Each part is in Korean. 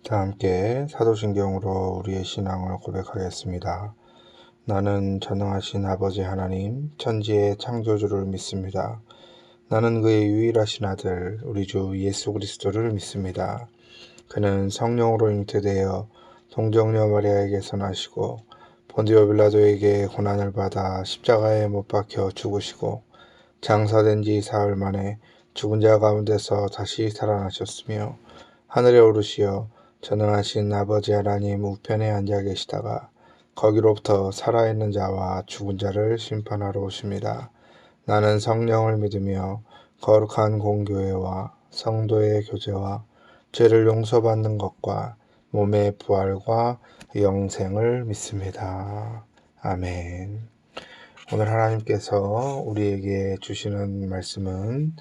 다 함께 사도신경으로 우리의 신앙을 고백하겠습니다. 나는 전능하신 아버지 하나님, 천지의 창조주를 믿습니다. 나는 그의 유일하신 아들, 우리 주 예수 그리스도를 믿습니다. 그는 성령으로 잉태되어 동정녀 마리아에게서 나시고 본디오 빌라도에게 고난을 받아 십자가에 못 박혀 죽으시고 장사된 지 사흘 만에 죽은 자 가운데서 다시 살아나셨으며 하늘에 오르시어 전능하신 아버지 하나님 우편에 앉아 계시다가 거기로부터 살아있는 자와 죽은 자를 심판하러 오십니다. 나는 성령을 믿으며 거룩한 공교회와 성도의 교제와 죄를 용서받는 것과 몸의 부활과 영생을 믿습니다. 아멘. 오늘 하나님께서 우리에게 주시는 말씀은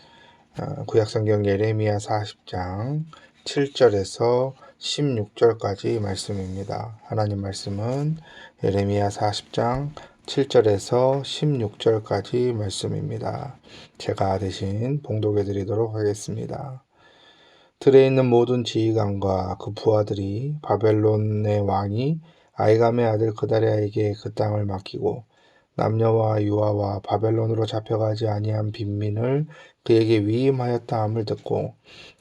구약성경 예레미야 40장 7절에서 16절까지 말씀입니다. 하나님 말씀은 예레미야 40장 7절에서 16절까지 말씀입니다. 제가 대신 봉독해 드리도록 하겠습니다. 들에 있는 모든 지휘관과 그 부하들이 바벨론의 왕이 아이감의 아들 그다랴에게 그 땅을 맡기고 남녀와 유아와 바벨론으로 잡혀가지 아니한 빈민을 그에게 위임하였다 함을 듣고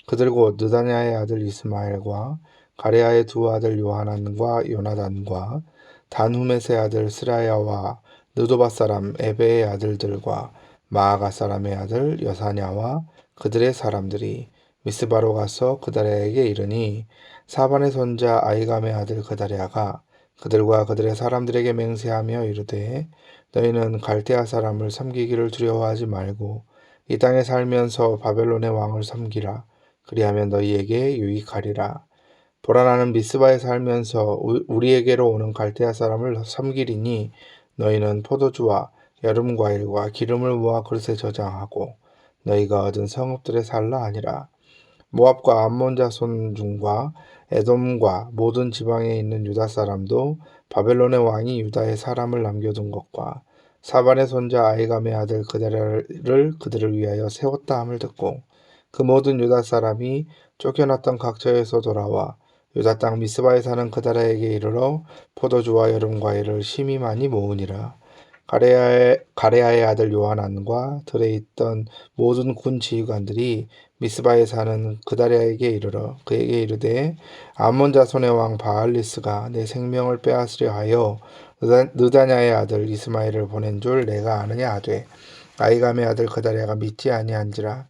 그들 곧 느다냐의 아들 이스마엘과 가레아의 두 아들 요하난과 요나단과 단후메스의 아들 스라야와 느도바 사람 에베의 아들들과 마아가 사람의 아들 여사냐와 그들의 사람들이 미스바로 가서 그다랴에게 이르니 사반의 손자 아이감의 아들 그다랴가 그들과 그들의 사람들에게 맹세하며 이르되 너희는 갈대아 사람을 섬기기를 두려워하지 말고 이 땅에 살면서 바벨론의 왕을 섬기라. 그리하면 너희에게 유익하리라. 보라 나는 미스바에 살면서 우리에게로 오는 갈대아 사람을 섬기리니 너희는 포도주와 여름 과일과 기름을 모아 그릇에 저장하고 너희가 얻은 성읍들에 살라 하니라. 모압과 암몬 자손 중과 에돔과 모든 지방에 있는 유다 사람도 바벨론의 왕이 유다에 사람을 남겨둔 것과 사반의 손자 아이감의 아들 그다랴를 그들을 위하여 세웠다 함을 듣고 그 모든 유다 사람이 쫓겨났던 각처에서 돌아와 유다 땅 미스바에 사는 그다랴에게 이르러 포도주와 여름 과일을 심히 많이 모으니라. 가레아의 아들 요하난과 들에 있던 모든 군 지휘관들이 미스바에 사는 그다랴에게 이르러 그에게 이르되 암몬 자손의 왕 바알리스가 내 생명을 빼앗으려 하여 느다냐의 아들 이스마엘을 보낸 줄 내가 아느냐 하되 아이감의 아들 그다랴가 믿지 아니한지라.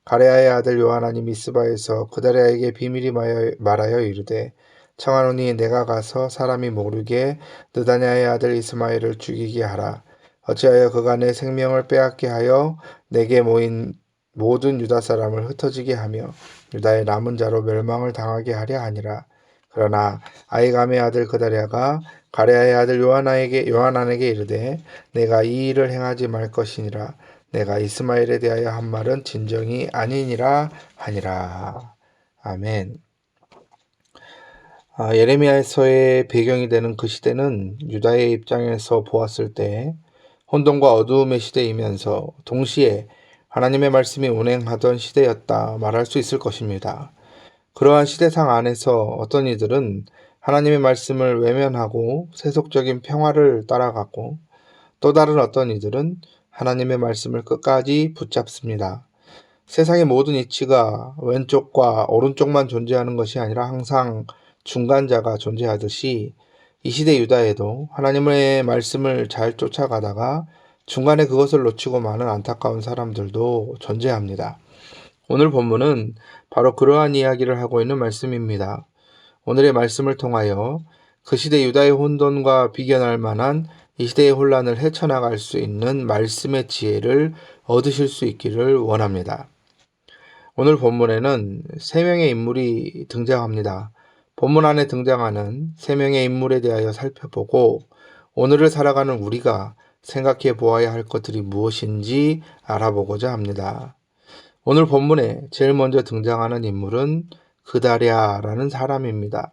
가레아의 아들 요하난이 미스바에서 그다랴에게 비밀이 말하여 이르되 청하노니 내가 가서 사람이 모르게 느다냐의 아들 이스마엘을 죽이게 하라. 어찌하여 그가 내 생명을 빼앗게 하여 내게 모인 모든 유다 사람을 흩어지게 하며 유다의 남은 자로 멸망을 당하게 하려 하니라. 그러나 아이감의 아들 그다랴가 가레아의 아들 요하난에게 이르되 내가 이 일을 행하지 말 것이니라. 내가 이스마엘에 대하여 한 말은 진정이 아니니라 하니라. 아멘. 예레미야서의 배경이 되는 그 시대는 유다의 입장에서 보았을 때 혼돈과 어두움의 시대이면서 동시에 하나님의 말씀이 운행하던 시대였다 말할 수 있을 것입니다. 그러한 시대상 안에서 어떤 이들은 하나님의 말씀을 외면하고 세속적인 평화를 따라갔고 또 다른 어떤 이들은 하나님의 말씀을 끝까지 붙잡습니다. 세상의 모든 이치가 왼쪽과 오른쪽만 존재하는 것이 아니라 항상 중간자가 존재하듯이 이 시대 유다에도 하나님의 말씀을 잘 쫓아가다가 중간에 그것을 놓치고 마는 안타까운 사람들도 존재합니다. 오늘 본문은 바로 그러한 이야기를 하고 있는 말씀입니다. 오늘의 말씀을 통하여 그 시대 유다의 혼돈과 비견할 만한 이 시대의 혼란을 헤쳐나갈 수 있는 말씀의 지혜를 얻으실 수 있기를 원합니다. 오늘 본문에는 세 명의 인물이 등장합니다. 본문 안에 등장하는 세 명의 인물에 대하여 살펴보고 오늘을 살아가는 우리가 생각해 보아야 할 것들이 무엇인지 알아보고자 합니다. 오늘 본문에 제일 먼저 등장하는 인물은 그다랴라는 사람입니다.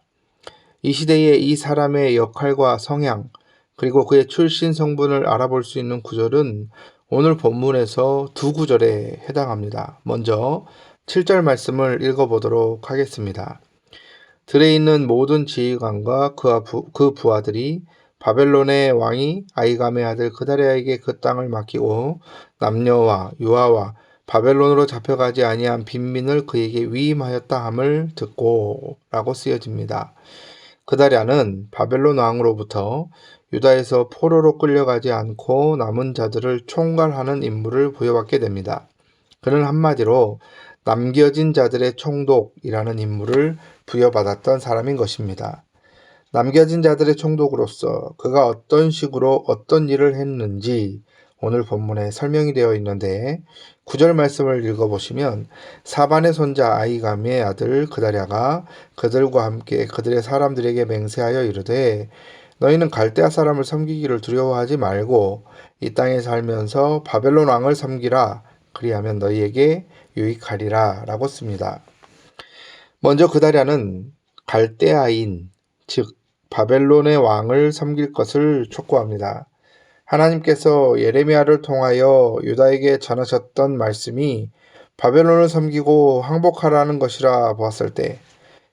이 시대의 이 사람의 역할과 성향 그리고 그의 출신 성분을 알아볼 수 있는 구절은 오늘 본문에서 두 구절에 해당합니다. 먼저 7절 말씀을 읽어보도록 하겠습니다. 들에 있는 모든 지휘관과 그 부하들이 바벨론의 왕이 아이감의 아들 그다랴에게 그 땅을 맡기고 남녀와 유아와 바벨론으로 잡혀가지 아니한 빈민을 그에게 위임하였다 함을 듣고 라고 쓰여집니다. 그다랴는 바벨론 왕으로부터 유다에서 포로로 끌려가지 않고 남은 자들을 총괄하는 임무를 부여받게 됩니다. 그는 한마디로 남겨진 자들의 총독이라는 임무를 부여받았던 사람인 것입니다. 남겨진 자들의 총독으로서 그가 어떤 식으로 어떤 일을 했는지 오늘 본문에 설명이 되어 있는데 9절 말씀을 읽어보시면 사반의 손자 아이감의 아들 그다랴가 그들과 함께 그들의 사람들에게 맹세하여 이르되 너희는 갈대아 사람을 섬기기를 두려워하지 말고 이 땅에 살면서 바벨론 왕을 섬기라. 그리하면 너희에게 유익하리라 라고 씁니다. 먼저 그다랴는 갈대아인 즉 바벨론의 왕을 섬길 것을 촉구합니다. 하나님께서 예레미야를 통하여 유다에게 전하셨던 말씀이 바벨론을 섬기고 항복하라는 것이라 보았을 때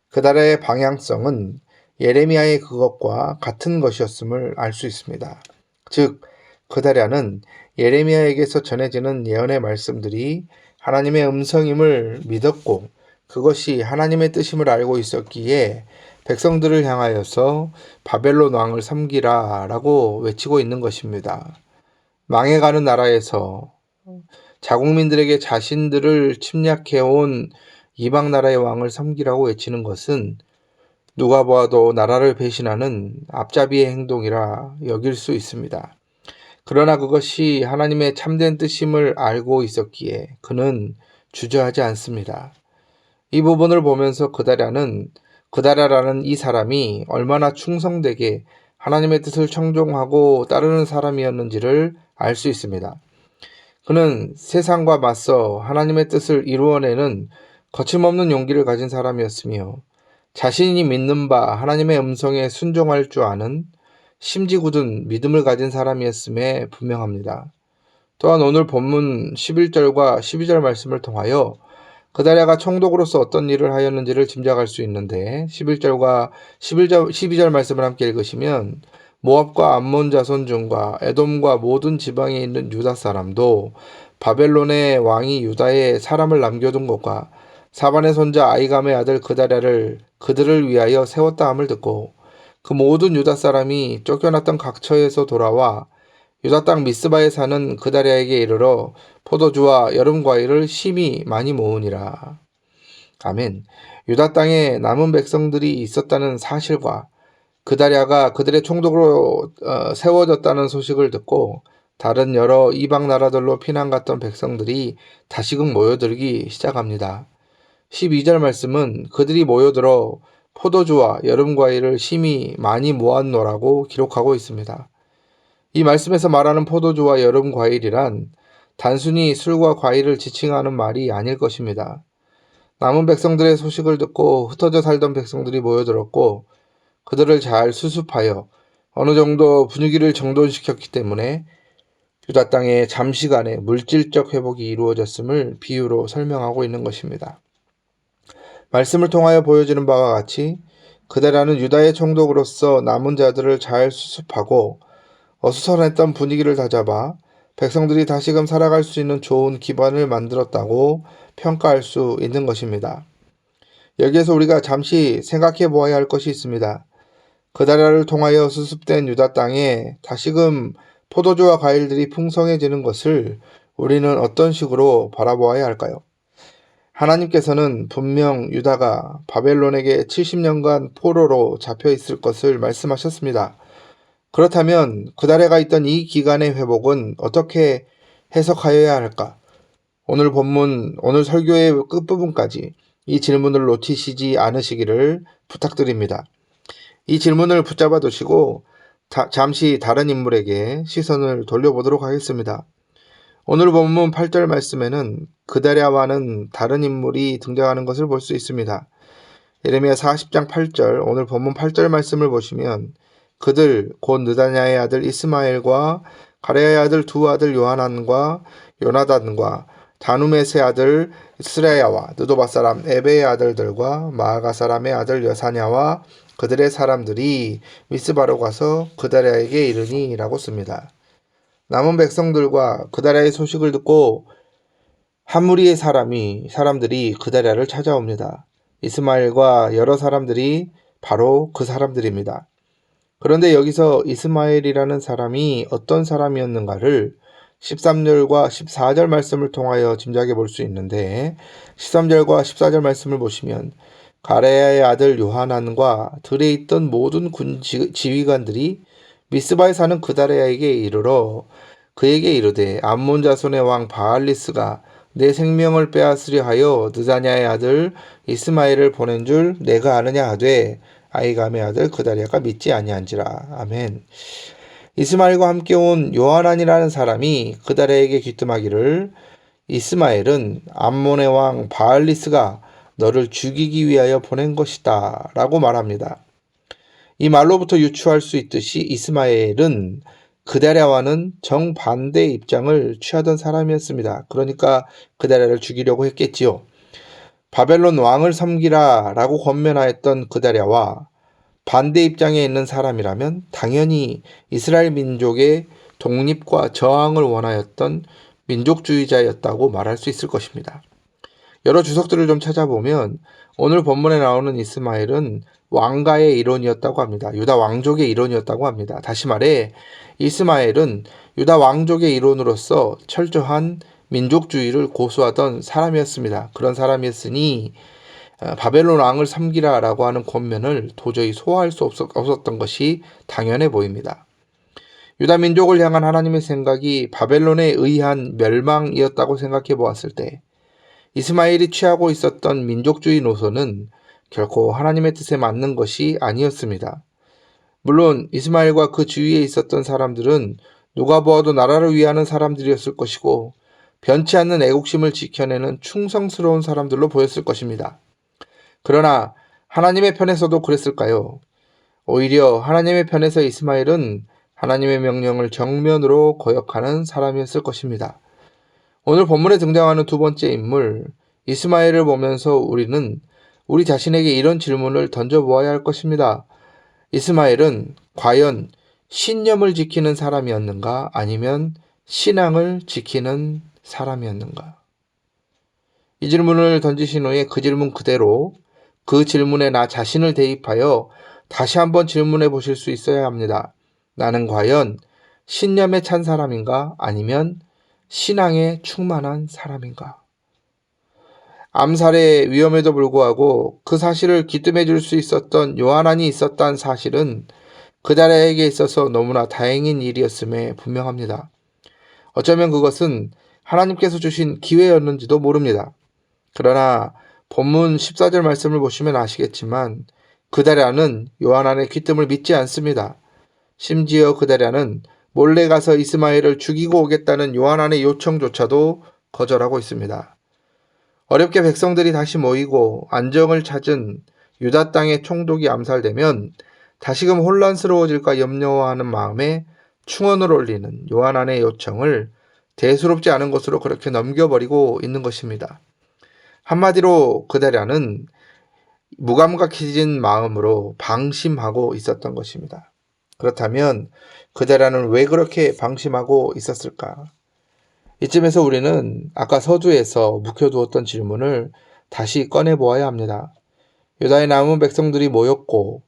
그다랴의 방향성은 예레미야의 그것과 같은 것이었음을 알 수 있습니다. 즉 그다랴는 예레미야에게서 전해지는 예언의 말씀들이 하나님의 음성임을 믿었고 그것이 하나님의 뜻임을 알고 있었기에 백성들을 향하여서 바벨론 왕을 섬기라 라고 외치고 있는 것입니다. 망해가는 나라에서 자국민들에게 자신들을 침략해온 이방 나라의 왕을 섬기라고 외치는 것은 누가 보아도 나라를 배신하는 앞잡이의 행동이라 여길 수 있습니다. 그러나 그것이 하나님의 참된 뜻임을 알고 있었기에 그는 주저하지 않습니다. 이 부분을 보면서 그다랴라는 이 사람이 얼마나 충성되게 하나님의 뜻을 청종하고 따르는 사람이었는지를 알 수 있습니다. 그는 세상과 맞서 하나님의 뜻을 이루어내는 거침없는 용기를 가진 사람이었으며 자신이 믿는 바 하나님의 음성에 순종할 줄 아는 심지 굳은 믿음을 가진 사람이었음에 분명합니다. 또한 오늘 본문 11절과 12절 말씀을 통하여 그다랴가 총독으로서 어떤 일을 하였는지를 짐작할 수 있는데 11절과 12절 말씀을 함께 읽으시면 모압과 암몬 자손 중과 에돔과 모든 지방에 있는 유다 사람도 바벨론의 왕이 유다에 사람을 남겨둔 것과 사반의 손자 아이감의 아들 그다랴를 그들을 위하여 세웠다 함을 듣고 그 모든 유다 사람이 쫓겨났던 각처에서 돌아와 유다 땅 미스바에 사는 그다랴에게 이르러 포도주와 여름 과일을 심히 많이 모으니라. 아멘. 유다 땅에 남은 백성들이 있었다는 사실과 그다랴가 그들의 총독으로 세워졌다는 소식을 듣고 다른 여러 이방 나라들로 피난 갔던 백성들이 다시금 모여들기 시작합니다. 12절 말씀은 그들이 모여들어 포도주와 여름 과일을 심히 많이 모았노라고 기록하고 있습니다. 이 말씀에서 말하는 포도주와 여름 과일이란 단순히 술과 과일을 지칭하는 말이 아닐 것입니다. 남은 백성들의 소식을 듣고 흩어져 살던 백성들이 모여들었고 그들을 잘 수습하여 어느 정도 분위기를 정돈시켰기 때문에 유다 땅에 잠시간의 물질적 회복이 이루어졌음을 비유로 설명하고 있는 것입니다. 말씀을 통하여 보여지는 바와 같이 그다랴는 유다의 총독으로서 남은 자들을 잘 수습하고 어수선했던 분위기를 다잡아 백성들이 다시금 살아갈 수 있는 좋은 기반을 만들었다고 평가할 수 있는 것입니다. 여기에서 우리가 잠시 생각해 보아야 할 것이 있습니다. 그다랴를 통하여 수습된 유다 땅에 다시금 포도주와 과일들이 풍성해지는 것을 우리는 어떤 식으로 바라보아야 할까요? 하나님께서는 분명 유다가 바벨론에게 70년간 포로로 잡혀 있을 것을 말씀하셨습니다. 그렇다면 그다랴가 있던 이 기간의 회복은 어떻게 해석하여야 할까? 오늘 본문, 오늘 설교의 끝부분까지 이 질문을 놓치시지 않으시기를 부탁드립니다. 이 질문을 붙잡아 두시고 잠시 다른 인물에게 시선을 돌려보도록 하겠습니다. 오늘 본문 8절 말씀에는 그다랴와는 다른 인물이 등장하는 것을 볼 수 있습니다. 예레미야 40장 8절, 오늘 본문 8절 말씀을 보시면 그들 곧 느다냐의 아들 이스마엘과 가레야의 아들 두 아들 요하난과 요나단과 다누메스의 아들 스레야와 느도바 사람 에베의 아들들과 마아가 사람의 아들 여사냐와 그들의 사람들이 미스바로 가서 그다랴에게 이르니 라고 씁니다. 남은 백성들과 그다랴의 소식을 듣고 한 무리의 사람들이 그다랴를 찾아옵니다. 이스마엘과 여러 사람들이 바로 그 사람들입니다. 그런데 여기서 이스마엘이라는 사람이 어떤 사람이었는가를 13절과 14절 말씀을 통하여 짐작해 볼 수 있는데 13절과 14절 말씀을 보시면 가레야의 아들 요하난과 들에 있던 모든 군 지휘관들이 미스바에 사는 그다랴에게 이르러 그에게 이르되 암몬 자손의 왕 바알리스가 내 생명을 빼앗으려 하여 느다냐의 아들 이스마엘을 보낸 줄 내가 아느냐 하되 아이감의 아들 그다랴가 믿지 아니한지라. 아멘. 이스마엘과 함께 온 요하난이라는 사람이 그다랴에게 귀뜸하기를 이스마엘은 암몬의 왕 바알리스가 너를 죽이기 위하여 보낸 것이다 라고 말합니다. 이 말로부터 유추할 수 있듯이 이스마엘은 그다랴와는 정반대의 입장을 취하던 사람이었습니다. 그러니까 그다랴를 죽이려고 했겠지요. 바벨론 왕을 섬기라 라고 권면하였던 그다랴와 반대 입장에 있는 사람이라면 당연히 이스라엘 민족의 독립과 저항을 원하였던 민족주의자였다고 말할 수 있을 것입니다. 여러 주석들을 좀 찾아보면 오늘 본문에 나오는 이스마엘은 왕가의 일원이었다고 합니다. 유다 왕족의 일원이었다고 합니다. 다시 말해 이스마엘은 유다 왕족의 일원으로서 철저한 민족주의를 고수하던 사람이었습니다. 그런 사람이었으니 바벨론 왕을 섬기라 라고 하는 권면을 도저히 소화할 수 없었던 것이 당연해 보입니다. 유다 민족을 향한 하나님의 생각이 바벨론에 의한 멸망이었다고 생각해 보았을 때 이스마엘이 취하고 있었던 민족주의 노선은 결코 하나님의 뜻에 맞는 것이 아니었습니다. 물론 이스마엘과 그 주위에 있었던 사람들은 누가 보아도 나라를 위하는 사람들이었을 것이고 변치 않는 애국심을 지켜내는 충성스러운 사람들로 보였을 것입니다. 그러나 하나님의 편에서도 그랬을까요? 오히려 하나님의 편에서 이스마엘은 하나님의 명령을 정면으로 거역하는 사람이었을 것입니다. 오늘 본문에 등장하는 두 번째 인물 이스마엘을 보면서 우리는 우리 자신에게 이런 질문을 던져보아야 할 것입니다. 이스마엘은 과연 신념을 지키는 사람이었는가 아니면 신앙을 지키는 사람이었는가? 이 질문을 던지신 후에 그 질문 그대로 그 질문에 나 자신을 대입하여 다시 한번 질문해 보실 수 있어야 합니다. 나는 과연 신념에 찬 사람인가 아니면 신앙에 충만한 사람인가? 암살의 위험에도 불구하고 그 사실을 기뜸해 줄 수 있었던 요하난이 있었다는 사실은 그다랴에게 있어서 너무나 다행인 일이었음에 분명합니다. 어쩌면 그것은 하나님께서 주신 기회였는지도 모릅니다. 그러나 본문 14절 말씀을 보시면 아시겠지만 그다랴는 요하난의 귀뜸을 믿지 않습니다. 심지어 그다랴는 몰래 가서 이스마엘을 죽이고 오겠다는 요하난의 요청조차도 거절하고 있습니다. 어렵게 백성들이 다시 모이고 안정을 찾은 유다 땅의 총독이 암살되면 다시금 혼란스러워질까 염려하는 마음에 충언을 올리는 요하난의 요청을 대수롭지 않은 것으로 그렇게 넘겨버리고 있는 것입니다. 한마디로 그다랴는 무감각해진 마음으로 방심하고 있었던 것입니다. 그렇다면 그다랴는 왜 그렇게 방심하고 있었을까? 이쯤에서 우리는 아까 서두에서 묵혀두었던 질문을 다시 꺼내보아야 합니다. 유다의 남은 백성들이 모였고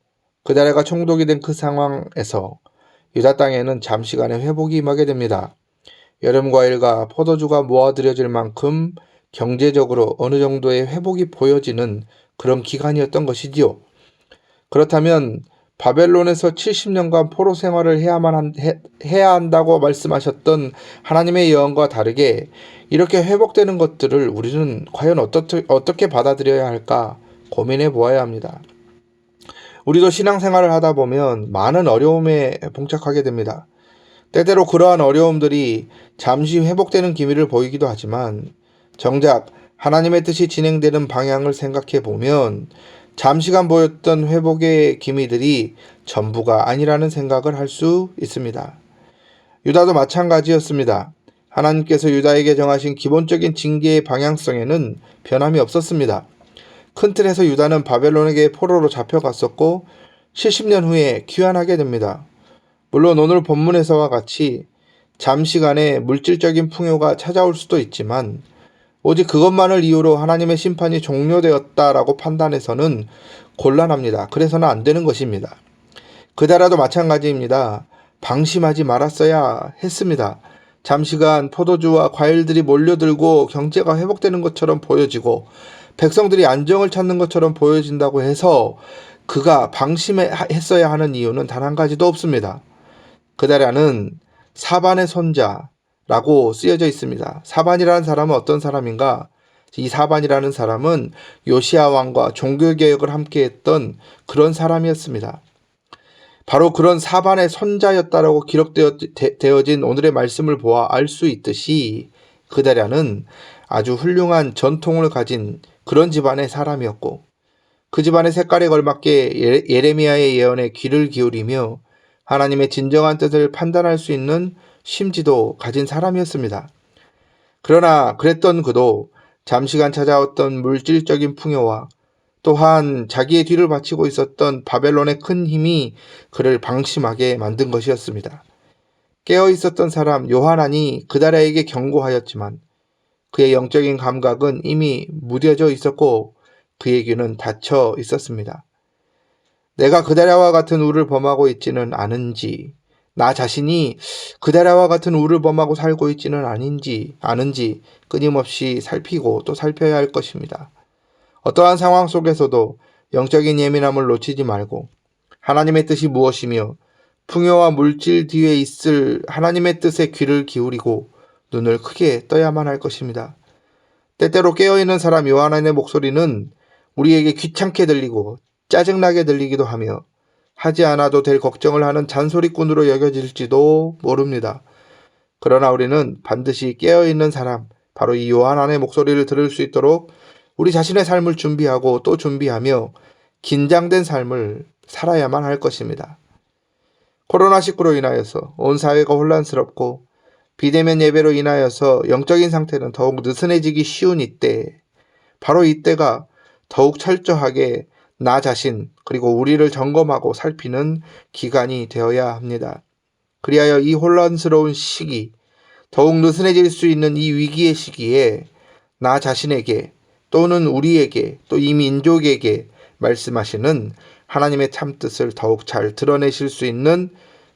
그다랴가 총독이 된 그 상황에서 유다 땅에는 잠시간의 회복이 임하게 됩니다. 여름 과일과 포도주가 모아들여질 만큼 경제적으로 어느 정도의 회복이 보여지는 그런 기간이었던 것이지요. 그렇다면 바벨론에서 70년간 포로 생활을 해야 한다고 말씀하셨던 하나님의 예언과 다르게 이렇게 회복되는 것들을 우리는 과연 어떻게 받아들여야 할까 고민해 보아야 합니다. 우리도 신앙생활을 하다 보면 많은 어려움에 봉착하게 됩니다. 때때로 그러한 어려움들이 잠시 회복되는 기미를 보이기도 하지만 정작 하나님의 뜻이 진행되는 방향을 생각해 보면 잠시간 보였던 회복의 기미들이 전부가 아니라는 생각을 할 수 있습니다. 유다도 마찬가지였습니다. 하나님께서 유다에게 정하신 기본적인 징계의 방향성에는 변함이 없었습니다. 큰 틀에서 유다는 바벨론에게 포로로 잡혀갔었고 70년 후에 귀환하게 됩니다. 물론 오늘 본문에서와 같이 잠시간의 물질적인 풍요가 찾아올 수도 있지만 오직 그것만을 이유로 하나님의 심판이 종료되었다라고 판단해서는 곤란합니다. 그래서는 안 되는 것입니다. 그대라도 마찬가지입니다. 방심하지 말았어야 했습니다. 잠시간 포도주와 과일들이 몰려들고 경제가 회복되는 것처럼 보여지고 백성들이 안정을 찾는 것처럼 보여진다고 해서 그가 방심했어야 하는 이유는 단 한 가지도 없습니다. 그다라는 사반의 손자라고 쓰여져 있습니다. 사반이라는 사람은 어떤 사람인가? 이 사반이라는 사람은 요시야 왕과 종교개혁을 함께했던 그런 사람이었습니다. 바로 그런 사반의 손자였다라고 기록되어진 오늘의 말씀을 보아 알 수 있듯이 그다랴는 아주 훌륭한 전통을 가진 그런 집안의 사람이었고 그 집안의 색깔에 걸맞게 예레미야의 예언에 귀를 기울이며 하나님의 진정한 뜻을 판단할 수 있는 심지도 가진 사람이었습니다. 그러나 그랬던 그도 잠시간 찾아왔던 물질적인 풍요와 또한 자기의 뒤를 바치고 있었던 바벨론의 큰 힘이 그를 방심하게 만든 것이었습니다. 깨어 있었던 사람 요하난이 그다랴에게 경고하였지만 그의 영적인 감각은 이미 무뎌져 있었고 그의 귀는 닫혀 있었습니다. 내가 그다랴와 같은 우를 범하고 있지는 않은지, 나 자신이 그다랴와 같은 우를 범하고 살고 있지는 아는지 끊임없이 살피고 또 살펴야 할 것입니다. 어떠한 상황 속에서도 영적인 예민함을 놓치지 말고 하나님의 뜻이 무엇이며 풍요와 물질 뒤에 있을 하나님의 뜻에 귀를 기울이고 눈을 크게 떠야만 할 것입니다. 때때로 깨어있는 사람 요하난의 목소리는 우리에게 귀찮게 들리고 짜증나게 들리기도 하며 하지 않아도 될 걱정을 하는 잔소리꾼으로 여겨질지도 모릅니다. 그러나 우리는 반드시 깨어있는 사람, 바로 이 요하난의 목소리를 들을 수 있도록 우리 자신의 삶을 준비하고 또 준비하며 긴장된 삶을 살아야만 할 것입니다. 코로나19로 인하여서 온 사회가 혼란스럽고 비대면 예배로 인하여서 영적인 상태는 더욱 느슨해지기 쉬운 이때, 바로 이때가 더욱 철저하게 나 자신 그리고 우리를 점검하고 살피는 기간이 되어야 합니다. 그리하여 이 혼란스러운 시기, 더욱 느슨해질 수 있는 이 위기의 시기에 나 자신에게 또는 우리에게 또 이 민족에게 말씀하시는 하나님의 참뜻을 더욱 잘 드러내실 수 있는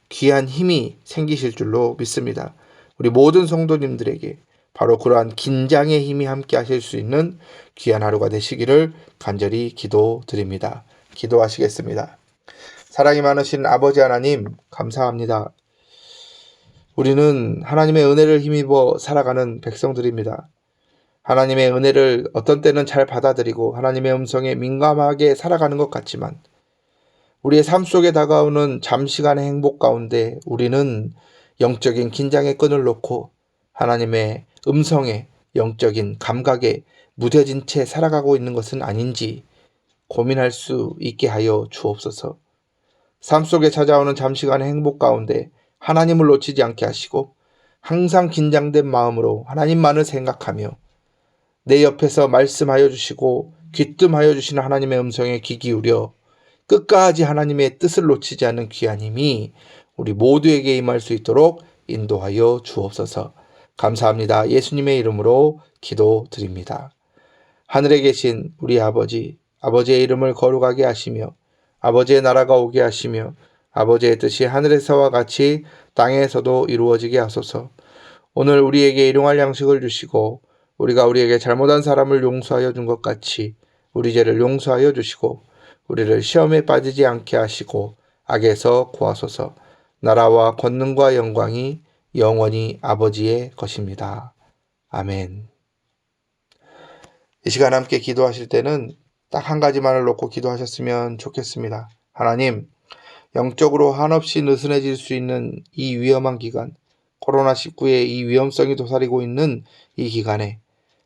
귀한 힘이 생기실 줄로 믿습니다. 우리 모든 성도님들에게 바로 그러한 긴장의 힘이 함께 하실 수 있는 귀한 하루가 되시기를 간절히 기도드립니다. 기도하시겠습니다. 사랑이 많으신 아버지 하나님 감사합니다. 우리는 하나님의 은혜를 힘입어 살아가는 백성들입니다. 하나님의 은혜를 어떤 때는 잘 받아들이고 하나님의 음성에 민감하게 살아가는 것 같지만 우리의 삶 속에 다가오는 잠시간의 행복 가운데 우리는 영적인 긴장의 끈을 놓고 하나님의 음성에 영적인 감각에 무뎌진 채 살아가고 있는 것은 아닌지 고민할 수 있게 하여 주옵소서. 삶 속에 찾아오는 잠시간의 행복 가운데 하나님을 놓치지 않게 하시고 항상 긴장된 마음으로 하나님만을 생각하며 내 옆에서 말씀하여 주시고 귀뜸하여 주시는 하나님의 음성에 귀 기울여 끝까지 하나님의 뜻을 놓치지 않는 귀한 힘이 우리 모두에게 임할 수 있도록 인도하여 주옵소서. 감사합니다. 예수님의 이름으로 기도드립니다. 하늘에 계신 우리 아버지, 아버지의 이름을 거룩하게 하시며 아버지의 나라가 오게 하시며 아버지의 뜻이 하늘에서와 같이 땅에서도 이루어지게 하소서. 오늘 우리에게 일용할 양식을 주시고 우리가 우리에게 잘못한 사람을 용서하여 준 것 같이 우리 죄를 용서하여 주시고 우리를 시험에 빠지지 않게 하시고 악에서 구하소서. 나라와 권능과 영광이 영원히 아버지의 것입니다. 아멘. 이 시간 함께 기도하실 때는 딱 한 가지만을 놓고 기도하셨으면 좋겠습니다. 하나님, 영적으로 한없이 느슨해질 수 있는 이 위험한 기간, 코로나19의 이 위험성이 도사리고 있는 이 기간에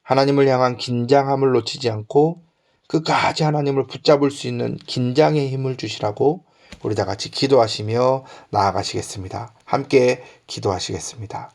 하나님을 향한 긴장함을 놓치지 않고 끝까지 하나님을 붙잡을 수 있는 긴장의 힘을 주시라고 우리 다 같이 기도하시며 나아가시겠습니다. 함께 기도하시겠습니다.